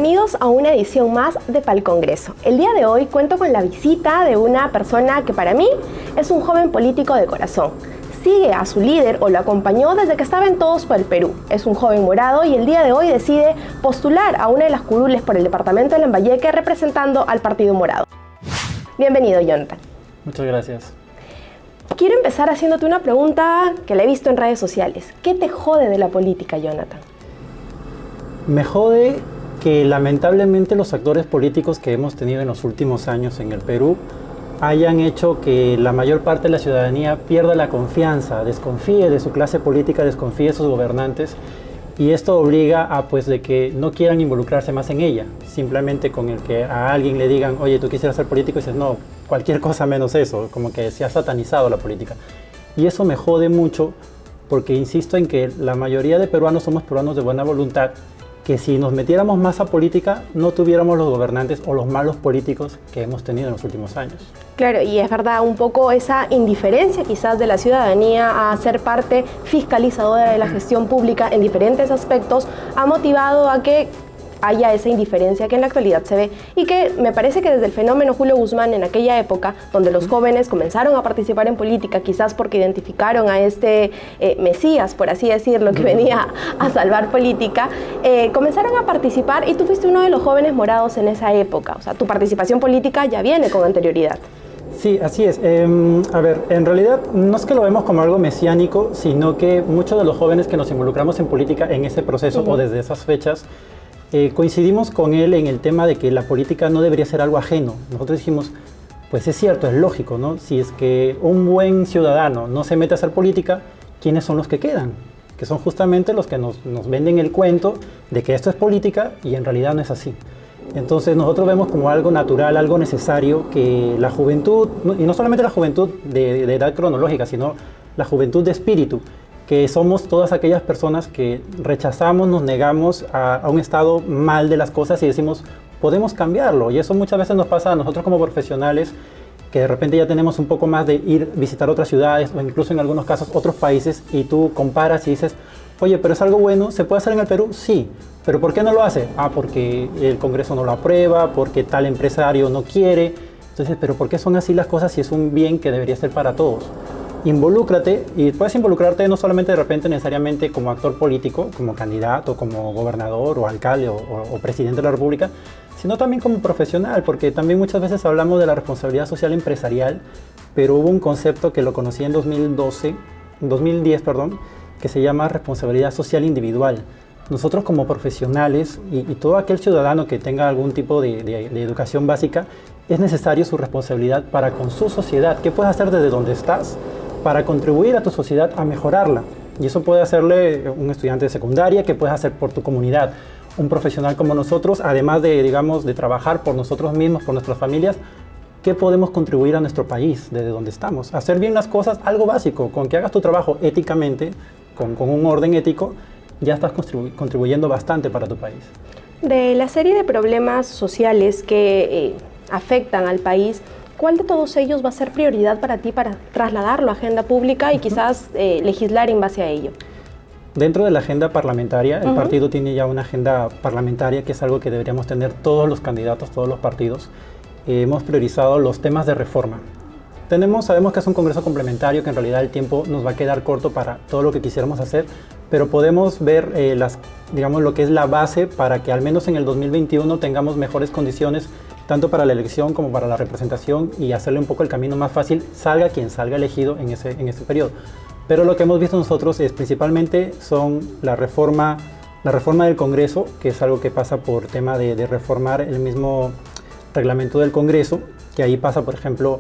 Bienvenidos a una edición más de Pal Congreso. El día de hoy cuento con la visita de una persona que para mí es un joven político de corazón. Sigue a su líder o lo acompañó desde que estaba en Todos por el Perú. Es un joven morado y el día de hoy decide postular a una de las curules por el departamento de Lambayeque representando al Partido Morado. Bienvenido, Jonathan. Muchas gracias. Quiero empezar haciéndote una pregunta que la he visto en redes sociales. ¿Qué te jode de la política, Jonathan? Me jode que lamentablemente los actores políticos que hemos tenido en los últimos años en el Perú hayan hecho que la mayor parte de la ciudadanía pierda la confianza, desconfíe de su clase política, desconfíe de sus gobernantes, y esto obliga a de que no quieran involucrarse más en ella. Simplemente con el que a alguien le digan, oye, tú quisieras ser político, y dices, no, cualquier cosa menos eso, como que se ha satanizado la política. Y eso me jode mucho porque insisto en que la mayoría de peruanos somos peruanos de buena voluntad, que si nos metiéramos más a política no tuviéramos los gobernantes o los malos políticos que hemos tenido en los últimos años. Claro, y es verdad, un poco esa indiferencia quizás de la ciudadanía a ser parte fiscalizadora de la gestión pública en diferentes aspectos ha motivado a que haya esa indiferencia que en la actualidad se ve y que me parece que desde el fenómeno Julio Guzmán en aquella época, donde los jóvenes comenzaron a participar en política, quizás porque identificaron a este Mesías, por así decirlo, que venía a salvar política, comenzaron a participar y tú fuiste uno de los jóvenes morados en esa época. O sea, tu participación política ya viene con anterioridad. Sí, así es. A ver, en realidad no es que lo vemos como algo mesiánico, sino que muchos de los jóvenes que nos involucramos en política en ese proceso o desde esas fechas, coincidimos con él en el tema de que la política no debería ser algo ajeno. Nosotros dijimos, pues es cierto, es lógico, ¿no? Si es que un buen ciudadano no se mete a hacer política, ¿quiénes son los que quedan? Que son justamente los que nos venden el cuento de que esto es política y en realidad no es así. Entonces nosotros vemos como algo natural, algo necesario, que la juventud, y no solamente la juventud de edad cronológica, sino la juventud de espíritu, que somos todas aquellas personas que rechazamos, nos negamos a un estado mal de las cosas y decimos, podemos cambiarlo. Y eso muchas veces nos pasa a nosotros como profesionales, que de repente ya tenemos un poco más de visitar otras ciudades o incluso en algunos casos otros países, y tú comparas y dices, oye, pero es algo bueno, ¿se puede hacer en el Perú? Sí, pero ¿por qué no lo hace? Ah, porque el Congreso no lo aprueba, porque tal empresario no quiere. Entonces, ¿pero por qué son así las cosas si es un bien que debería ser para todos? Involúcrate, y puedes involucrarte no solamente de repente necesariamente como actor político, como candidato, como gobernador o alcalde o presidente de la República, sino también como profesional, porque también muchas veces hablamos de la responsabilidad social empresarial, pero hubo un concepto que lo conocí en 2010, que se llama responsabilidad social individual. Nosotros como profesionales y todo aquel ciudadano que tenga algún tipo de educación básica, es necesario su responsabilidad para con su sociedad. ¿Qué puedes hacer desde donde estás para contribuir a tu sociedad a mejorarla? Y eso puede hacerle un estudiante de secundaria, que puedes hacer por tu comunidad, un profesional como nosotros, además de, digamos, de trabajar por nosotros mismos, por nuestras familias. ¿Qué podemos contribuir a nuestro país desde donde estamos? Hacer bien las cosas, algo básico, con que hagas tu trabajo éticamente, con un orden ético, ya estás contribuyendo bastante para tu país. De la serie de problemas sociales que afectan al país, ¿cuál de todos ellos va a ser prioridad para ti para trasladarlo a agenda pública y quizás legislar en base a ello? Dentro de la agenda parlamentaria, el partido tiene ya una agenda parlamentaria, que es algo que deberíamos tener todos los candidatos, todos los partidos. Hemos priorizado los temas de reforma. Sabemos que es un congreso complementario, que en realidad el tiempo nos va a quedar corto para todo lo que quisiéramos hacer, pero podemos ver lo que es la base para que al menos en el 2021 tengamos mejores condiciones, tanto para la elección como para la representación, y hacerle un poco el camino más fácil, salga quien salga elegido en ese periodo. Pero lo que hemos visto nosotros es principalmente son la reforma del Congreso, que es algo que pasa por tema de reformar el mismo reglamento del Congreso, que ahí pasa, por ejemplo,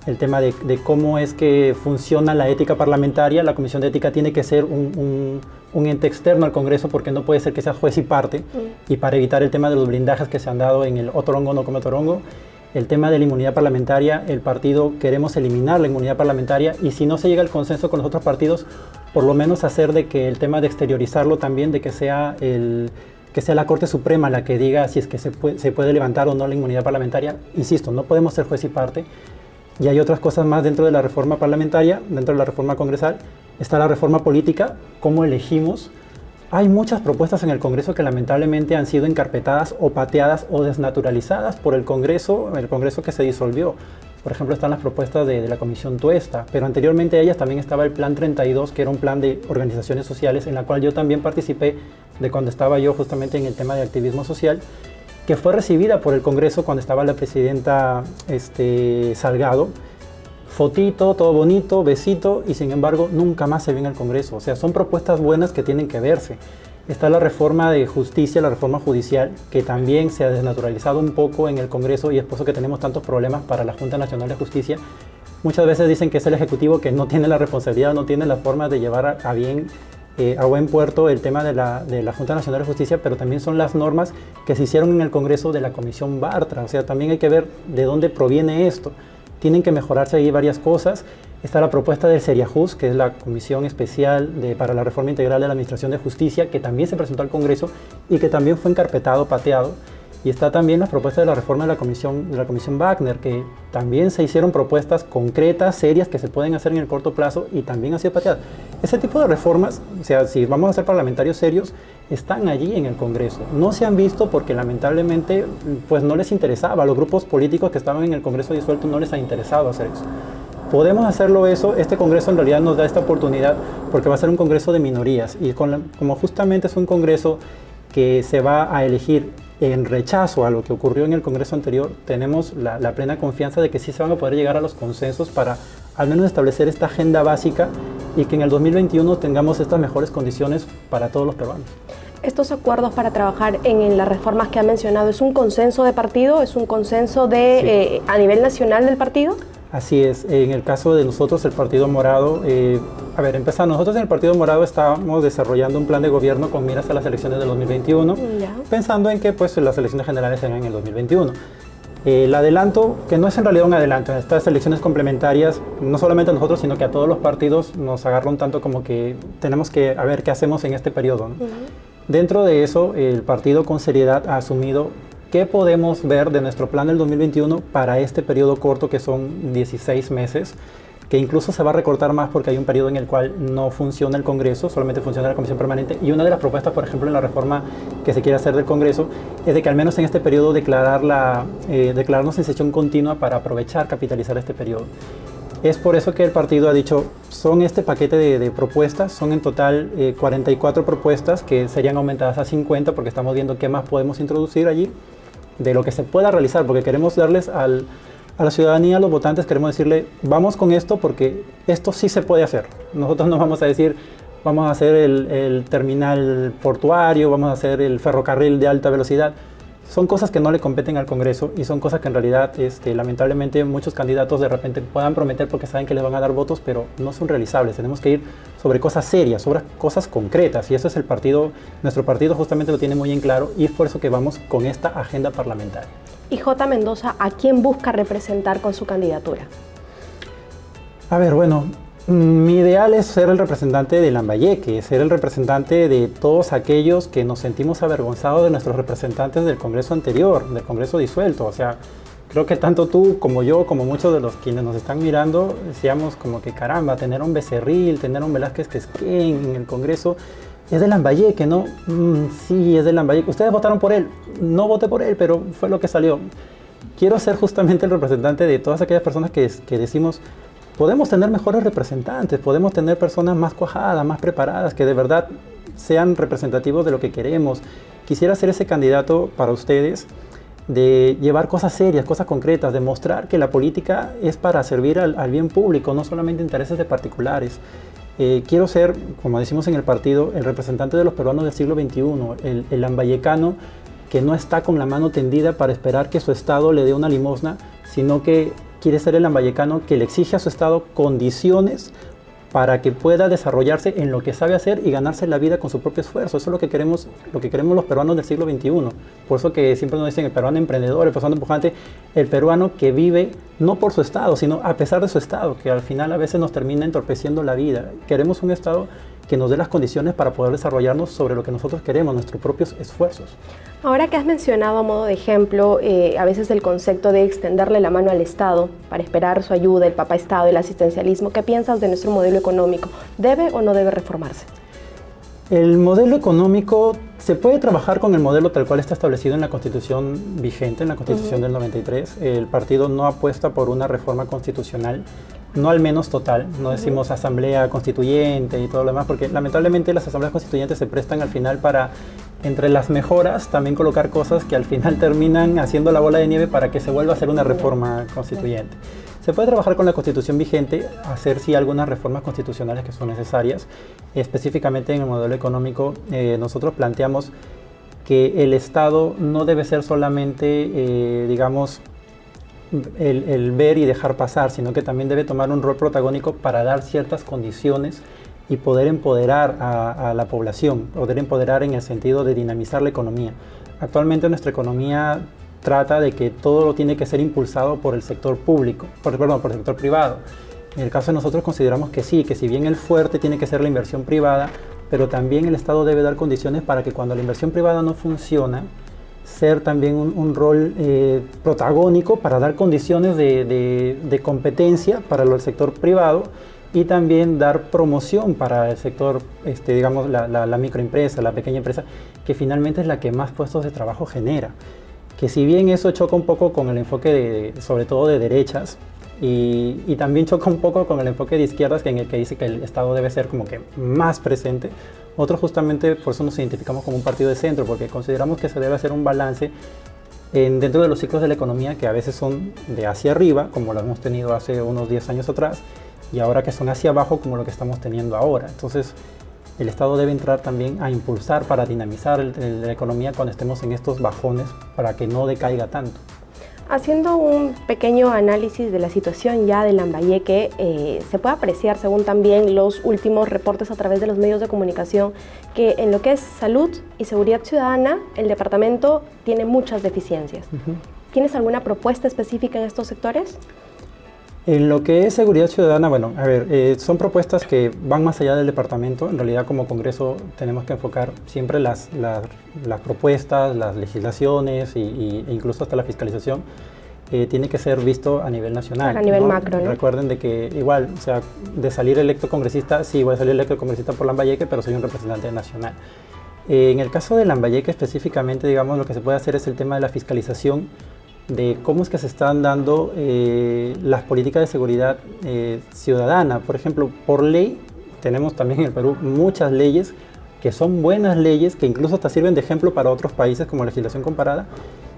el tema de cómo es que funciona la ética parlamentaria. La Comisión de Ética tiene que ser un ente externo al Congreso, porque no puede ser que sea juez y parte, y para evitar el tema de los blindajes que se han dado en el otorongo no come torongo. El tema de la inmunidad parlamentaria, el partido queremos eliminar la inmunidad parlamentaria, y si no se llega al consenso con los otros partidos, por lo menos hacer de que el tema de exteriorizarlo también, de que sea la Corte Suprema la que diga si es que se puede levantar o no la inmunidad parlamentaria. Insisto, no podemos ser juez y parte. Y hay otras cosas más dentro de la reforma parlamentaria, dentro de la reforma congresal. Está la reforma política, cómo elegimos hay muchas propuestas en el Congreso que lamentablemente han sido encarpetadas o pateadas o desnaturalizadas por el Congreso que se disolvió. Por ejemplo, están las propuestas de la Comisión Tuesta, pero anteriormente a ellas también estaba el Plan 32, que era un plan de organizaciones sociales, en la cual yo también participé de cuando estaba yo justamente en el tema de activismo social, que fue recibida por el Congreso cuando estaba la presidenta Salgado. Fotito, todo bonito, besito, y sin embargo nunca más se ve en el Congreso. O sea, son propuestas buenas que tienen que verse. Está la reforma de justicia, la reforma judicial, que también se ha desnaturalizado un poco en el Congreso y es por eso que tenemos tantos problemas para la Junta Nacional de Justicia. Muchas veces dicen que es el Ejecutivo que no tiene la responsabilidad, no tiene la forma de llevar a buen puerto el tema de la Junta Nacional de Justicia, pero también son las normas que se hicieron en el Congreso de la Comisión Bartra. O sea, también hay que ver de dónde proviene esto. Tienen que mejorarse ahí varias cosas. Está la propuesta del Seriajus, que es la Comisión Especial para la Reforma Integral de la Administración de Justicia, que también se presentó al Congreso y que también fue encarpetado, pateado. Y está también la propuesta de la reforma de la Comisión Wagner, que también se hicieron propuestas concretas, serias, que se pueden hacer en el corto plazo y también ha sido pateada. Ese tipo de reformas, o sea, si vamos a ser parlamentarios serios, están allí en el Congreso. No se han visto porque lamentablemente pues no les interesaba. A los grupos políticos que estaban en el Congreso disuelto no les ha interesado hacer eso. Podemos hacerlo eso. Este Congreso en realidad nos da esta oportunidad porque va a ser un Congreso de minorías y como justamente es un Congreso que se va a elegir en rechazo a lo que ocurrió en el Congreso anterior, tenemos la plena confianza de que sí se van a poder llegar a los consensos para al menos establecer esta agenda básica y que en el 2021 tengamos estas mejores condiciones para todos los peruanos. Estos acuerdos para trabajar en las reformas que ha mencionado, ¿es un consenso de partido? ¿Es un consenso sí. A nivel nacional del partido? Así es. En el caso de nosotros, el Partido Morado, nosotros en el Partido Morado estábamos desarrollando un plan de gobierno con miras a las elecciones del 2021, pensando en que pues, las elecciones generales serán en el 2021. El adelanto, que no es en realidad un adelanto, estas elecciones complementarias, no solamente a nosotros, sino que a todos los partidos nos agarran tanto como que tenemos que ver qué hacemos en este periodo, ¿no? Dentro de eso, el partido con seriedad ha asumido qué podemos ver de nuestro plan del 2021 para este periodo corto, que son 16 meses, que incluso se va a recortar más porque hay un periodo en el cual no funciona el Congreso, solamente funciona la Comisión Permanente. Y una de las propuestas, por ejemplo, en la reforma que se quiere hacer del Congreso, es de que al menos en este periodo declararnos en sesión continua para aprovechar, capitalizar este periodo. Es por eso que el partido ha dicho, son este paquete de propuestas, son en total 44 propuestas que serían aumentadas a 50 porque estamos viendo qué más podemos introducir allí de lo que se pueda realizar, porque queremos darles a la ciudadanía, a los votantes, queremos decirle, vamos con esto porque esto sí se puede hacer. Nosotros no vamos a decir, vamos a hacer el terminal portuario, vamos a hacer el ferrocarril de alta velocidad. Son cosas que no le competen al Congreso y son cosas que en realidad, lamentablemente, muchos candidatos de repente puedan prometer porque saben que les van a dar votos, pero no son realizables. Tenemos que ir sobre cosas serias, sobre cosas concretas y eso es nuestro partido justamente lo tiene muy en claro y es por eso que vamos con esta agenda parlamentaria. Y J. Mendoza, ¿a quién busca representar con su candidatura? A ver, bueno, mi ideal es ser el representante de Lambayeque, ser el representante de todos aquellos que nos sentimos avergonzados de nuestros representantes del Congreso anterior, del Congreso disuelto. O sea, creo que tanto tú como yo, como muchos de los quienes nos están mirando, decíamos como que caramba, tener un Becerril, tener un Velázquez Quesquén en el Congreso, es de Lambayeque, ¿no? Sí, es de Lambayeque. Ustedes votaron por él, no voté por él, pero fue lo que salió. Quiero ser justamente el representante de todas aquellas personas que decimos, podemos tener mejores representantes, podemos tener personas más cuajadas, más preparadas, que de verdad sean representativos de lo que queremos. Quisiera ser ese candidato para ustedes, de llevar cosas serias, cosas concretas, de mostrar que la política es para servir al bien público, no solamente intereses de particulares. Quiero ser, como decimos en el partido, el representante de los peruanos del siglo XXI, el lambayecano que no está con la mano tendida para esperar que su Estado le dé una limosna, sino que quiere ser el lambayecano que le exige a su Estado condiciones para que pueda desarrollarse en lo que sabe hacer y ganarse la vida con su propio esfuerzo. Eso es lo que queremos los peruanos del siglo XXI. Por eso que siempre nos dicen el peruano emprendedor, el peruano empujante, el peruano que vive no por su Estado, sino a pesar de su Estado, que al final a veces nos termina entorpeciendo la vida. Queremos un Estado que nos dé las condiciones para poder desarrollarnos sobre lo que nosotros queremos, nuestros propios esfuerzos. Ahora que has mencionado a modo de ejemplo, a veces el concepto de extenderle la mano al Estado para esperar su ayuda, el papá Estado, el asistencialismo, ¿qué piensas de nuestro modelo económico? ¿Debe o no debe reformarse? El modelo económico se puede trabajar con el modelo tal cual está establecido en la Constitución vigente, en la Constitución del 93. El partido no apuesta por una reforma constitucional, no al menos total. No decimos asamblea constituyente y todo lo demás, porque lamentablemente las asambleas constituyentes se prestan al final para, entre las mejoras, también colocar cosas que al final terminan haciendo la bola de nieve para que se vuelva a hacer una reforma constituyente. Se puede trabajar con la Constitución vigente, hacer sí algunas reformas constitucionales que son necesarias. Específicamente en el modelo económico, nosotros planteamos que el Estado no debe ser solamente, digamos, el ver y dejar pasar, sino que también debe tomar un rol protagónico para dar ciertas condiciones y poder empoderar a la población, poder empoderar en el sentido de dinamizar la economía. Actualmente nuestra economía trata de que todo lo tiene que ser impulsado por el sector público, por el sector privado. En el caso de nosotros consideramos que sí, que si bien el fuerte tiene que ser la inversión privada, pero también el Estado debe dar condiciones para que cuando la inversión privada no funciona, ser también un rol protagónico para dar condiciones de competencia para el sector privado y también dar promoción para el sector, digamos, la microempresa, la pequeña empresa, que finalmente es la que más puestos de trabajo genera. Que si bien eso choca un poco con el enfoque sobre todo de derechas, y también choca un poco con el enfoque de izquierdas, en el que dice que el Estado debe ser como que más presente, nosotros justamente por eso nos identificamos como un partido de centro, porque consideramos que se debe hacer un balance dentro de los ciclos de la economía, que a veces son de hacia arriba, como lo hemos tenido hace unos 10 años atrás, y ahora que son hacia abajo, como lo que estamos teniendo ahora. Entonces, el Estado debe entrar también a impulsar para dinamizar la economía cuando estemos en estos bajones, para que no decaiga tanto. Haciendo un pequeño análisis de la situación ya de Lambayeque, se puede apreciar, según también los últimos reportes a través de los medios de comunicación, que en lo que es salud y seguridad ciudadana, el departamento tiene muchas deficiencias. ¿Tienes alguna propuesta específica en estos sectores? En lo que es seguridad ciudadana, bueno, a ver, son propuestas que van más allá del departamento. En realidad, como Congreso, tenemos que enfocar siempre las propuestas, las legislaciones e incluso hasta la fiscalización. Tiene que ser visto a nivel nacional. A nivel macro, ¿no? Recuerden de que igual, o sea, de salir electo congresista, sí, voy a salir electo congresista por Lambayeque, pero soy un representante nacional. En el caso de Lambayeque específicamente, digamos, lo que se puede hacer es el tema de la fiscalización, de cómo es que se están dando las políticas de seguridad ciudadana. Por ejemplo, por ley, tenemos también en el Perú muchas leyes que son buenas leyes, que incluso hasta sirven de ejemplo para otros países como legislación comparada,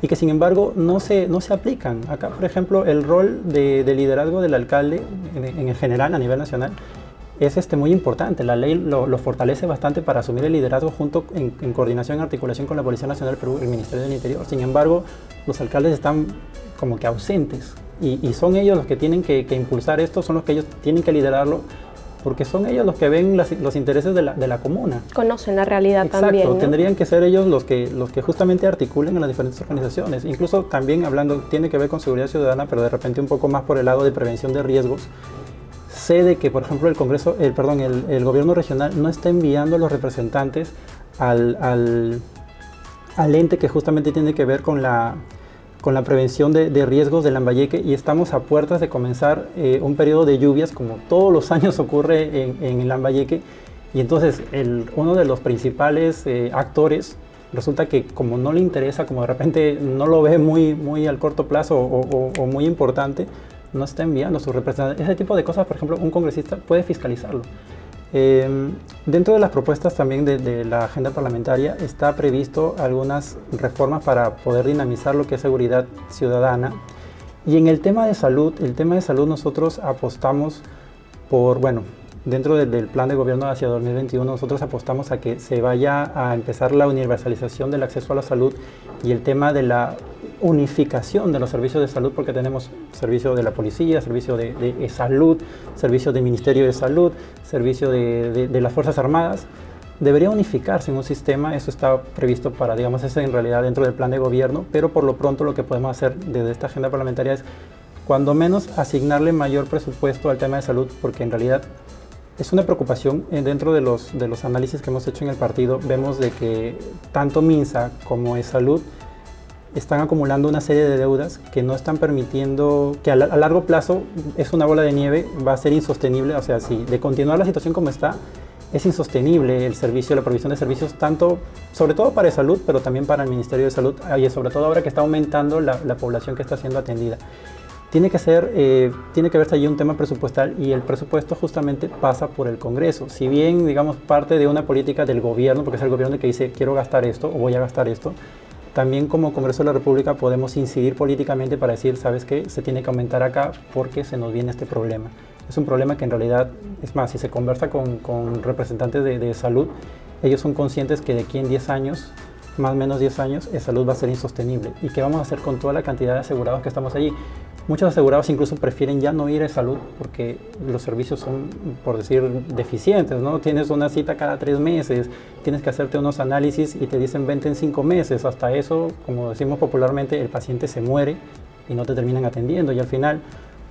y que sin embargo no se aplican. Acá, por ejemplo, el rol de liderazgo del alcalde en general a nivel nacional es muy importante. La ley lo fortalece bastante para asumir el liderazgo junto en coordinación y articulación con la Policía Nacional del Perú y el Ministerio del Interior. Sin embargo, los alcaldes están como que ausentes y son ellos los que tienen que impulsar esto, son los que ellos tienen que liderarlo, porque son ellos los que ven los intereses de la comuna. Conocen la realidad. Exacto, también, ¿no? Tendrían que ser ellos los que justamente articulen a las diferentes organizaciones. Incluso también hablando, tiene que ver con seguridad ciudadana, pero de repente un poco más por el lado de prevención de riesgos. Sé de que, por ejemplo, el gobierno regional no está enviando a los representantes al ente que justamente tiene que ver con la prevención de riesgos de Lambayeque, y estamos a puertas de comenzar un periodo de lluvias, como todos los años ocurre en Lambayeque, y entonces uno de los principales actores resulta que como no le interesa, como de repente no lo ve muy al corto plazo o muy importante, no está enviando a sus representantes. Ese tipo de cosas, por ejemplo, un congresista puede fiscalizarlo. Dentro de las propuestas también de la agenda parlamentaria está previsto algunas reformas para poder dinamizar lo que es seguridad ciudadana. Y en el tema de salud, nosotros apostamos por, dentro del plan de gobierno hacia 2021, nosotros apostamos a que se vaya a empezar la universalización del acceso a la salud y el tema de la unificación de los servicios de salud, porque tenemos servicio de la policía, servicio de salud, servicio del Ministerio de Salud, servicio de las Fuerzas Armadas. Debería unificarse en un sistema, eso está previsto para, eso en realidad dentro del plan de gobierno, pero por lo pronto lo que podemos hacer desde esta agenda parlamentaria es, cuando menos, asignarle mayor presupuesto al tema de salud, porque en realidad es una preocupación. Dentro de los análisis que hemos hecho en el partido, vemos de que tanto MINSA como Salud están acumulando una serie de deudas que no están permitiendo, que a largo plazo es una bola de nieve, va a ser insostenible. O sea, si de continuar la situación como está, es insostenible el servicio, la provisión de servicios, tanto, sobre todo para salud, pero también para el Ministerio de Salud, y sobre todo ahora que está aumentando la población que está siendo atendida. Tiene que verse allí un tema presupuestal, y el presupuesto justamente pasa por el Congreso. Si bien, digamos, parte de una política del gobierno, porque es el gobierno que dice quiero gastar esto o voy a gastar esto, también como Congreso de la República podemos incidir políticamente para decir, ¿sabes qué? Se tiene que aumentar acá porque se nos viene este problema. Es un problema que en realidad, es más, si se conversa con representantes de salud, ellos son conscientes que de aquí en 10 años, más o menos 10 años, la salud va a ser insostenible. ¿Y qué vamos a hacer con toda la cantidad de asegurados que estamos allí? Muchos asegurados incluso prefieren ya no ir a salud porque los servicios son, por decir, deficientes, ¿no? Tienes una cita cada 3 meses, tienes que hacerte unos análisis y te dicen vente en 5 meses. Hasta eso, como decimos popularmente, el paciente se muere y no te terminan atendiendo. Y al final,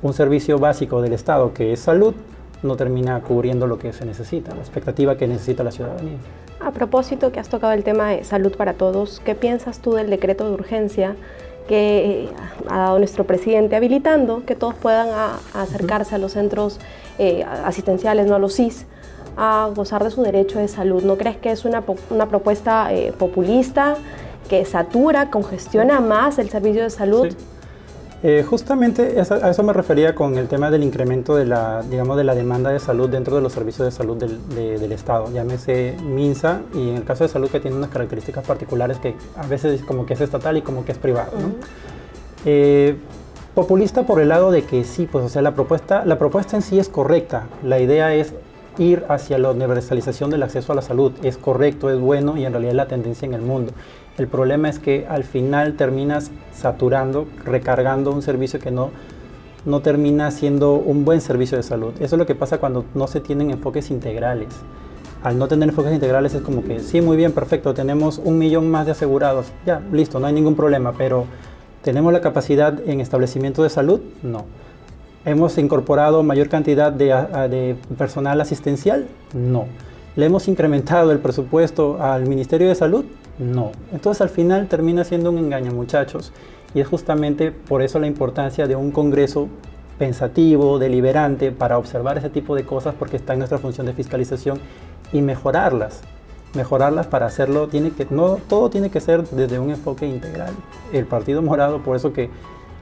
un servicio básico del Estado, que es salud, no termina cubriendo lo que se necesita, la expectativa que necesita la ciudadanía. A propósito, que has tocado el tema de salud para todos, ¿qué piensas tú del decreto de urgencia que ha dado nuestro presidente habilitando que todos puedan acercarse a los centros asistenciales, no a los CIS, a gozar de su derecho de salud? ¿No crees que es una propuesta populista que satura, congestiona más el servicio de salud? Sí. Justamente a eso me refería con el tema del incremento de la demanda de salud dentro de los servicios de salud del Estado, llámese MINSA, y en el caso de salud que tiene unas características particulares que a veces como que es estatal y como que es privado, ¿no? Populista por el lado de que sí, pues o sea, la propuesta en sí es correcta, la idea es ir hacia la universalización del acceso a la salud, es correcto, es bueno y en realidad es la tendencia en el mundo. El problema es que al final terminas saturando, recargando un servicio que no termina siendo un buen servicio de salud. Eso es lo que pasa cuando no se tienen enfoques integrales. Al no tener enfoques integrales es como que, sí, muy bien, perfecto, tenemos 1 millón más de asegurados, ya, listo, no hay ningún problema, pero ¿tenemos la capacidad en establecimiento de salud? No. ¿Hemos incorporado mayor cantidad de personal asistencial? No. ¿Le hemos incrementado el presupuesto al Ministerio de Salud? No. Entonces al final termina siendo un engaño, muchachos, y es justamente por eso la importancia de un Congreso pensativo, deliberante, para observar ese tipo de cosas, porque está en nuestra función de fiscalización y mejorarlas para hacerlo. No todo tiene que ser desde un enfoque integral. El Partido Morado, por eso que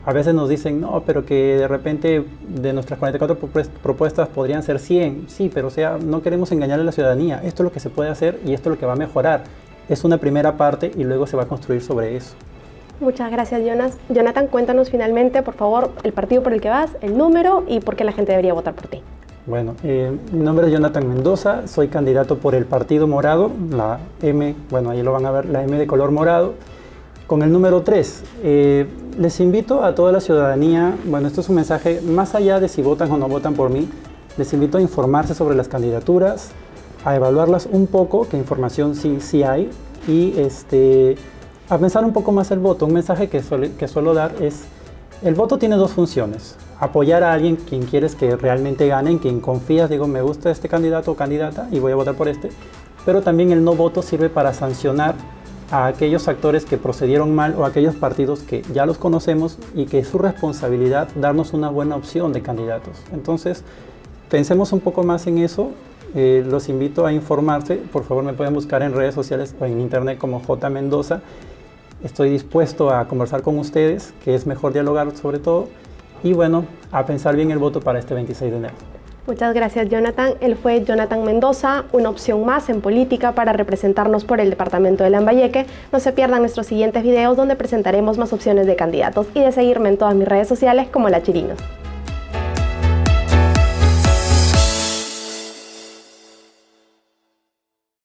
a veces nos dicen, no, pero que de repente de nuestras 44 propuestas podrían ser 100. Sí, pero o sea, no queremos engañar a la ciudadanía. Esto es lo que se puede hacer y esto es lo que va a mejorar. Es una primera parte y luego se va a construir sobre eso. Muchas gracias, Jonas. Jonathan, cuéntanos finalmente, por favor, el partido por el que vas, el número y por qué la gente debería votar por ti. Bueno, mi nombre es Jonathan Mendoza, soy candidato por el Partido Morado, la M, bueno, ahí lo van a ver, la M de color morado, con el número 3. Les invito a toda la ciudadanía, bueno, esto es un mensaje, más allá de si votan o no votan por mí, les invito a informarse sobre las candidaturas, a evaluarlas un poco, que información sí hay, y a pensar un poco más el voto. Un mensaje que suelo dar es, el voto tiene 2 funciones: apoyar a alguien quien quieres que realmente gane, en quien confías, digo, me gusta este candidato o candidata y voy a votar por este, pero también el no voto sirve para sancionar a aquellos actores que procedieron mal o a aquellos partidos que ya los conocemos y que es su responsabilidad darnos una buena opción de candidatos. Entonces, pensemos un poco más en eso. Los invito a informarse. Por favor, me pueden buscar en redes sociales o en internet como J. Mendoza. Estoy dispuesto a conversar con ustedes, que es mejor dialogar sobre todo, y bueno, a pensar bien el voto para este 26 de enero. Muchas gracias, Jonathan. Él fue Jonathan Mendoza, una opción más en política para representarnos por el departamento de Lambayeque. No se pierdan nuestros siguientes videos donde presentaremos más opciones de candidatos, y de seguirme en todas mis redes sociales como La Chirinos.